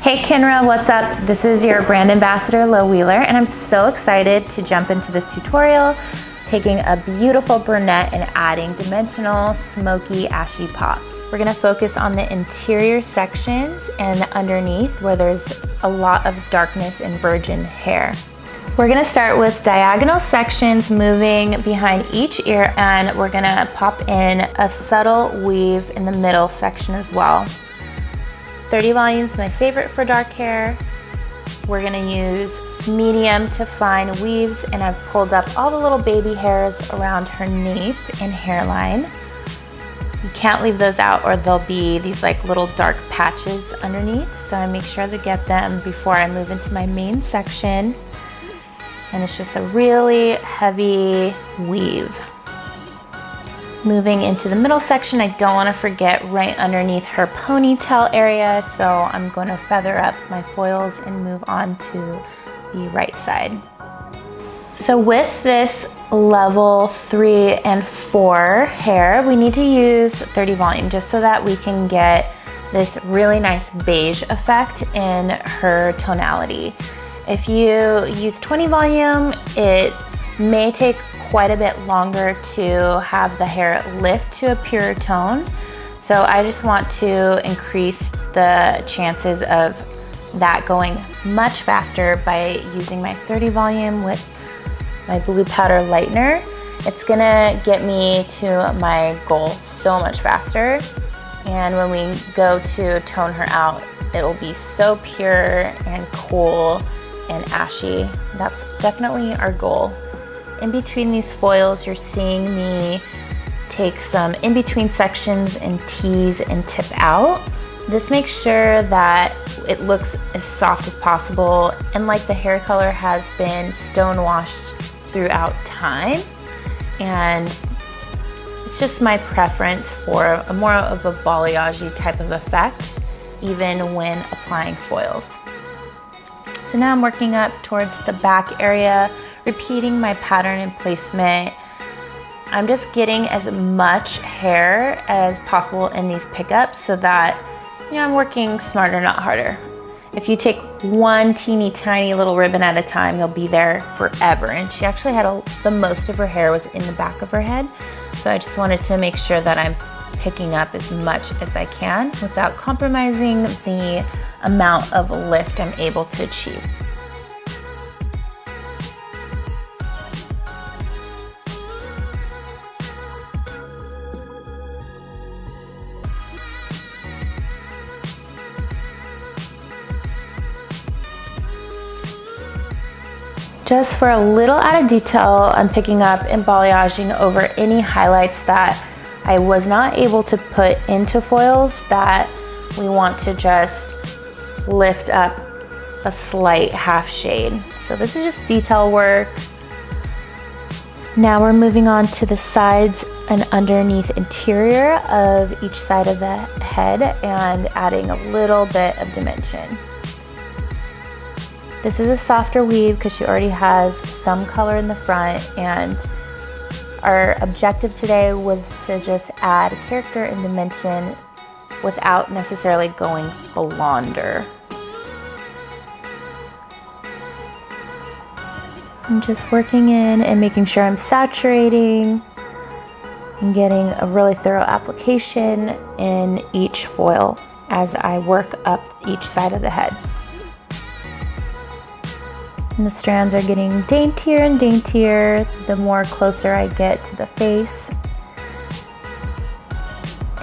Hey Kenra, what's up? This is your brand ambassador, Lo Wheeler, and I'm so excited to jump into this tutorial, taking a beautiful brunette and adding dimensional smoky ashy pops. We're gonna focus on the interior sections and underneath where there's a lot of darkness and virgin hair. We're gonna start with diagonal sections moving behind each ear, and we're gonna pop in a subtle weave in the middle section as well. 30 volumes is my favorite for dark hair. We're gonna use medium to fine weaves, and I've pulled up all the little baby hairs around her nape and hairline. You can't leave those out or there'll be these like little dark patches underneath, so I make sure to get them before I move into my main section. And it's just a really heavy weave. Moving into the middle section, I don't want to forget right underneath her ponytail area, so I'm going to feather up my foils and move on to the right side. So with this level 3 and 4 hair, we need to use 30 volume just so that we can get this really nice beige effect in her tonality. If you use 20 volume, it may take quite a bit longer to have the hair lift to a pure tone. So I just want to increase the chances of that going much faster by using my 30 volume with my blue powder lightener. It's gonna get me to my goal so much faster. And when we go to tone her out, it'll be so pure and cool and ashy. That's definitely our goal. In between these foils, you're seeing me take some in-between sections and tease and tip out. This makes sure that it looks as soft as possible and like the hair color has been stone washed throughout time. And it's just my preference for a more of a balayage type of effect, even when applying foils. So now I'm working up towards the back area, repeating my pattern and placement. I'm just getting as much hair as possible in these pickups so that, I'm working smarter, not harder. If you take one teeny tiny little ribbon at a time, you'll be there forever. And she actually had the most of her hair was in the back of her head. So I just wanted to make sure that I'm picking up as much as I can without compromising the amount of lift I'm able to achieve. Just for a little added detail, I'm picking up and balayaging over any highlights that I was not able to put into foils that we want to just lift up a slight half shade. So this is just detail work. Now we're moving on to the sides and underneath interior of each side of the head and adding a little bit of dimension. This is a softer weave because she already has some color in the front, and our objective today was to just add character and dimension without necessarily going blonder. I'm just working in and making sure I'm saturating and getting a really thorough application in each foil as I work up each side of the head. And the strands are getting daintier and daintier the more closer I get to the face.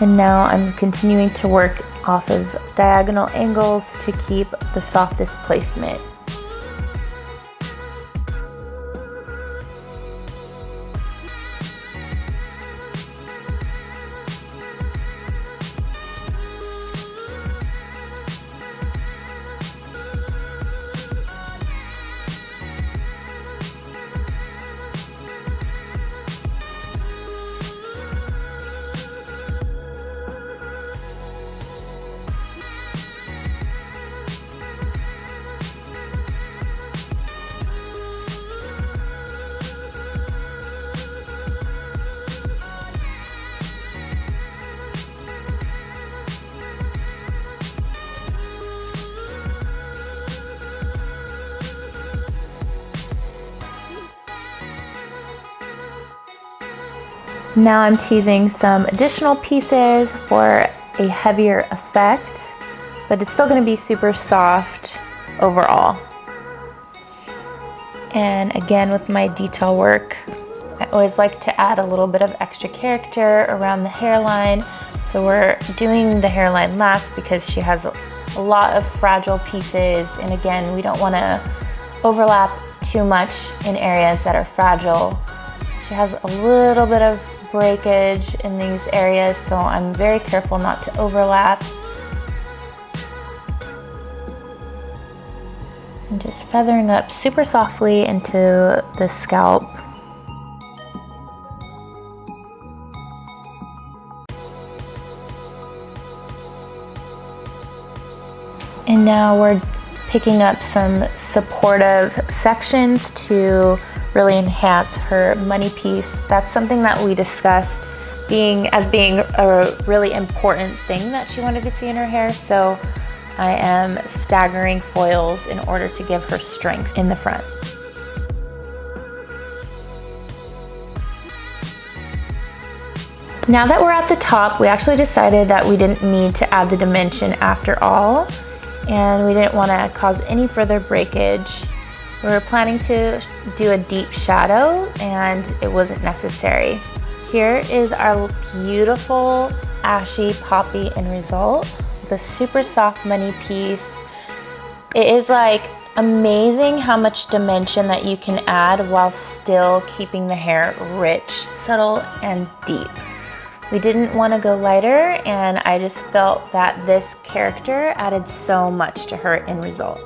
And now I'm continuing to work off of diagonal angles to keep the softest placement. Now I'm teasing some additional pieces for a heavier effect, but it's still gonna be super soft overall. And again, with my detail work, I always like to add a little bit of extra character around the hairline. So we're doing the hairline last because she has a lot of fragile pieces. And again, we don't wanna overlap too much in areas that are fragile. She has a little bit of breakage in these areas, so I'm very careful not to overlap. And just feathering up super softly into the scalp. And now we're picking up some supportive sections to really enhance her money piece. That's something that we discussed as being a really important thing that she wanted to see in her hair. So I am staggering foils in order to give her strength in the front. Now that we're at the top, we actually decided that we didn't need to add the dimension after all, and we didn't want to cause any further breakage. We were planning to do a deep shadow and it wasn't necessary. Here is our beautiful ashy poppy end result. The super soft money piece. It is like amazing how much dimension that you can add while still keeping the hair rich, subtle, and deep. We didn't want to go lighter, and I just felt that this character added so much to her end result.